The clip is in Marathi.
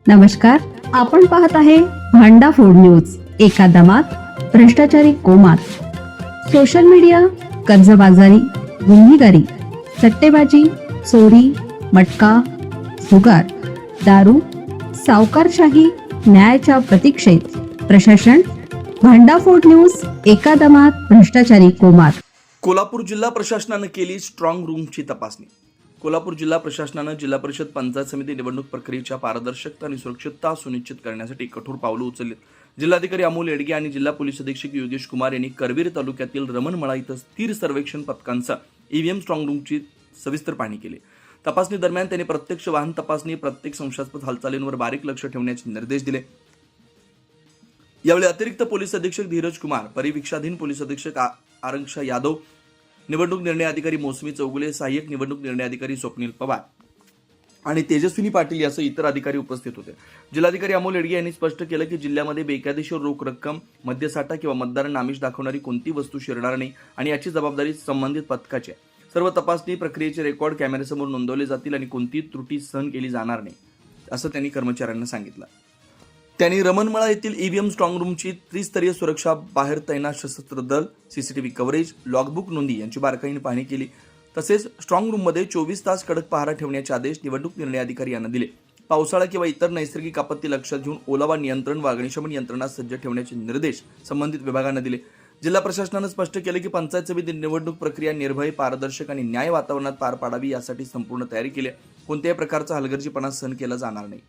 नमस्कार, आपण पाहत आहे भांडा फोड न्यूज. एका दमात भ्रष्टाचारी कोमात. सोशल मीडिया, कर्जबाजारी, गुन्हेगारी, सट्टेबाजी, चोरी, मटका, जुगार, दारू, सावकारशाही, न्यायाच्या प्रतीक्षेत प्रशासन. भांडाफोड न्यूज. एका दमात भ्रष्टाचारी कोमात. कोल्हापूर जिल्हा प्रशासनानं केली स्ट्रॉंग रूमची तपासणी. कोल्हापूर जिल्हा प्रशासनानं जिल्हा परिषद पंचायत समिती निवडणूक प्रक्रियेच्या पारदर्शकता आणि सुरक्षितता सुनिश्चित करण्यासाठी कठोर पावलं उचलली. जिल्हाधिकारी अमोल येडगे आणि जिल्हा पोलीस अधीक्षक योगेश कुमार यांनी करवीर तालुक्यातील रमणमळा इथं स्थिर सर्वेक्षण पथकांचा ईव्हीएम स्ट्रॉंग रूमची सविस्तर पाहणी केली. तपासणी दरम्यान त्यांनी प्रत्यक्ष वाहन तपासणी, प्रत्येक संशयास्पद हालचालींवर बारीक लक्ष ठेवण्याचे निर्देश दिले. यावेळी अतिरिक्त पोलीस अधीक्षक धीरज कुमार, परिवीक्षाधीन पोलीस अधीक्षक आरंक्षा यादव, निवडणूक निर्णय अधिकारी मोसमी चौगुले, सहाय्यक निवडणूक निर्णय अधिकारी स्वप्नील पवार आणि तेजस्विनी पाटील यासह इतर अधिकारी उपस्थित होते. जिल्हाधिकारी अमोल येडगे यांनी स्पष्ट केलं की जिल्ह्यामध्ये बेकायदेशीर रोख रक्कम, मद्यसाठा किंवा मतदारांना आमिष दाखवणारी कोणती वस्तू शिरणार नाही आणि याची जबाबदारी संबंधित पथकाची आहे. सर्व तपासणी प्रक्रियेचे रेकॉर्ड कॅमेऱ्यासमोर नोंदवले जातील आणि कोणतीही त्रुटी सहन केली जाणार नाही, असं त्यांनी कर्मचाऱ्यांना सांगितलं. त्यांनी रमणमळा येथील ईव्हीएम स्ट्रॉंग रूमची त्रिस्तरीय सुरक्षा, बाहेर तैनात सशस्त्र दल, सीसीटीव्ही कव्हरेज, लॉगबुक नोंदी यांची बारकाईने पाहणी केली. तसेच स्ट्रॉंग रूममध्ये 24 तास कडक पहारा ठेवण्याचे आदेश निवडणूक निर्णय अधिकारी यांना दिले. पावसाळा किंवा इतर नैसर्गिक आपत्ती लक्षात घेऊन ओलावा नियंत्रण व अग्निशमन यंत्रणा सज्ज ठेवण्याचे निर्देश संबंधित विभागांना दिले. जिल्हा प्रशासनानं स्पष्ट केले की पंचायत समिती निवडणूक प्रक्रिया निर्भय, पारदर्शक आणि न्याय वातावरणात पार पाडावी यासाठी संपूर्ण तयारी केली. कोणत्याही प्रकारचा हलगर्जीपणा सहन केला जाणार नाही.